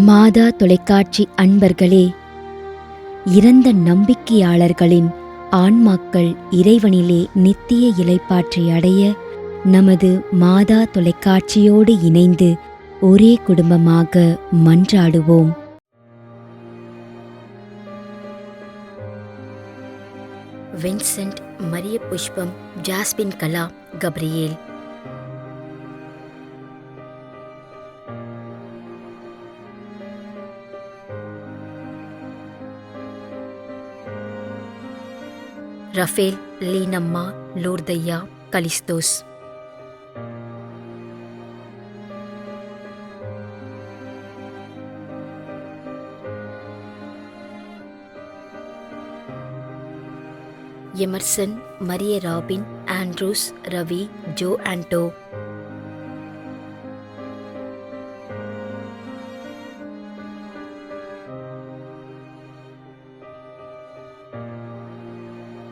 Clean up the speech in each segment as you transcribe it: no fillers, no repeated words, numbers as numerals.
மாதா தொலைக்காட்சி அன்பர்களே, இறந்த நம்பிக்கையாளர்களின் ஆன்மாக்கள் இறைவனிலே நித்திய இளைப்பாற்றி அடைய நமது மாதா தொலைக்காட்சியோடு இணைந்து ஒரே குடும்பமாக மன்றாடுவோம். Vincent, Maria Pushpam, Jaspin Kala, Gabriel. Raphael, Leenamma, Lourdaiah, Callistus. Emerson, Maria Robin, Andrews, Ravi, Jo Anto.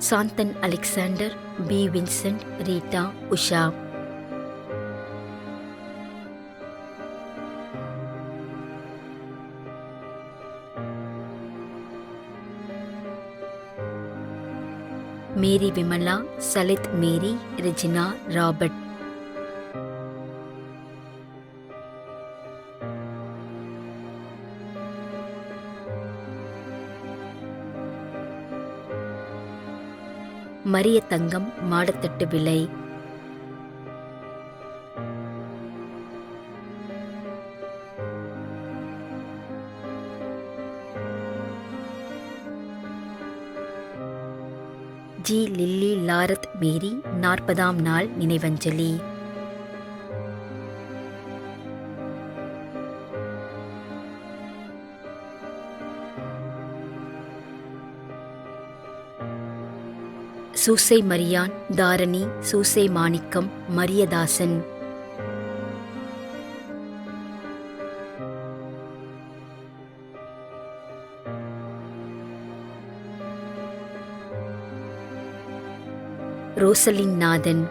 Santhan, Alexander, P. Vincent, Rita, Usha. Mary Vimala, Salith Mary, Regina, Robert. Maria Thangam, Madathattuvilai. G. Lilly, Larath Mary, 40ஆம் நாள் நினைவஞ்சலி. சூசை மரியான், தாரணி, சூசை மாணிக்கம், மரியதாசன். ரோசலின் நாதன்.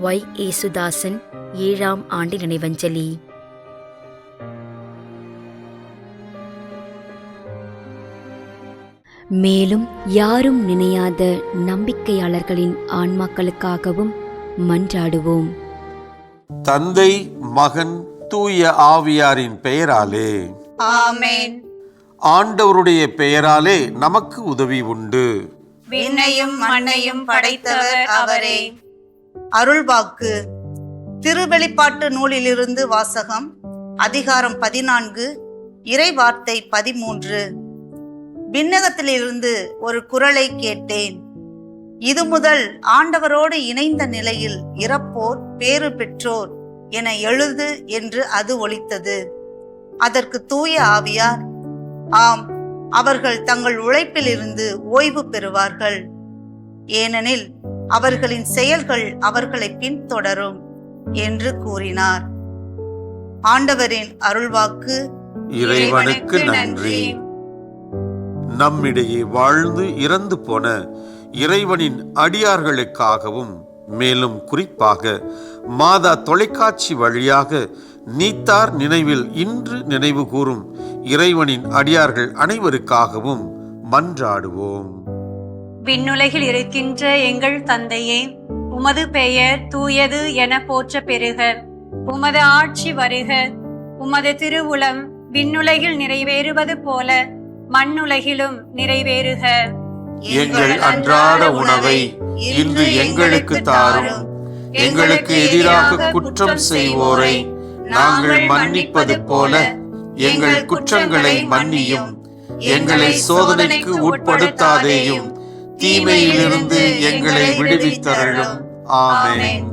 ஒய். ஏசுதாசன், 7ஆம் ஆண்டு நினைவஞ்சலி. மேலும் யாரும் நினையாத நம்பிக்கையாளர்களின் ஆன்மாக்களுக்காகவும் மன்றாடுவோம். தந்தை, மகன், தூய ஆவியாரின் பெயராலே ஆமென். ஆண்டவருடைய பெயராலே நமக்கு உதவி உண்டு. விண்ணையும் மண்ணையும் படைத்தவர் அவரே. அருள்வாக்கு. திருவெளிப்பாட்டு நூலிலிருந்து வாசகம். அதிகாரம் 14, இறைவார்த்தை 13. விண்ணகத்திலிருந்து ஒரு குரலை கேட்டேன். இது முதல் ஆண்டவரோடு இணைந்த நிலையில் இறப்போர் பேறு பெற்றோர் என எழுது என்று அது ஒலித்தது. அதற்கு தூய ஆவியார், ஆம், அவர்கள் தங்கள் உழைப்பிலிருந்து ஓய்வு பெறுவார்கள், ஏனெனில் அவர்களின் செயல்கள் அவர்களை பின்தொடரும் என்று கூறினார். ஆண்டவரின் அருள்வாக்கு. இறைவனுக்கு நன்றி. நம்மிடையே வாழ்ந்து இறந்து போன இறைவனின் அடியார்களுக்காகவும், மேலும் குறிப்பாக மாதா தொலைக்காட்சி வழியாக நீத்தார் நினைவில் இன்று நினைவு கூறும் இறைவனின் அடியார்கள் அனைவருக்காகவும் மன்றாடுவோம். விண்ணுலகில் இருக்கின்ற எங்கள் தந்தையே, உமது பெயர் தூயது என போற்ற பெறுக. உமது ஆட்சி வருக. உமது திருவுளம் விண்ணுலகில் நிறைவேறுவது போல மண்ணுலகிலும் நிறைவேறுக. எங்கள் அன்றாட உணவை இன்று எங்களுக்கு தாரும். எங்களுக்கு எதிராக குற்றம் செய்வோரை நாங்கள் மன்னிப்பது போல எங்கள் குற்றங்களை மன்னியும். எங்களை சோதனைக்கு உட்படுத்தாதேயும், தீமையிலிருந்து எங்களை விடுவித்தருளும். ஆமென்.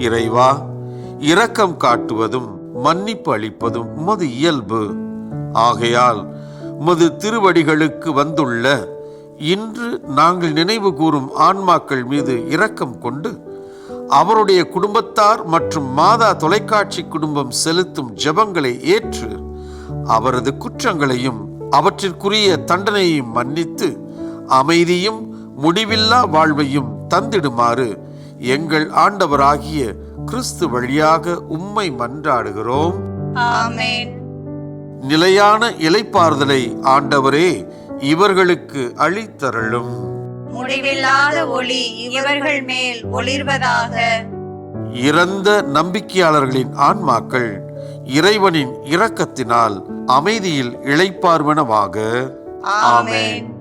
இறைவா, இரக்கம் காட்டுவதும் மன்னிப்பு அளிப்பதும் உமது இயல்பு. ஆகையால் உமது திருவடிகளுக்கு வந்துள்ள இன்று நாங்கள் நினைவு கூறும் ஆன்மாக்கள் மீது இரக்கம் கொண்டு அவருடைய குடும்பத்தார் மற்றும் மாதா தொலைக்காட்சி குடும்பம் செலுத்தும் ஜெபங்களை ஏற்று அவரது குற்றங்களையும் அவற்றிற்குரிய தண்டனையை மன்னித்து அமைதியும் முடிவில்லா வாழ்வையும் தந்திடுமாறு எங்கள் ஆண்டவராகிய கிறிஸ்து வழியாக உம்மை மன்றாடுகிறோம். ஆமென். நிலையான இளைப்பாறுதலை ஆண்டவரே இவர்களுக்கு அளித்தருளும். முடிவில்லாத ஒளி இவர்கள் மேல் ஒளிர்வதாக. இறந்த நம்பிக்கையாளர்களின் ஆன்மாக்கள் இறைவனின் இரக்கத்தினால் அமைதியில் இளைப்பார்வனவாக. ஆமென்.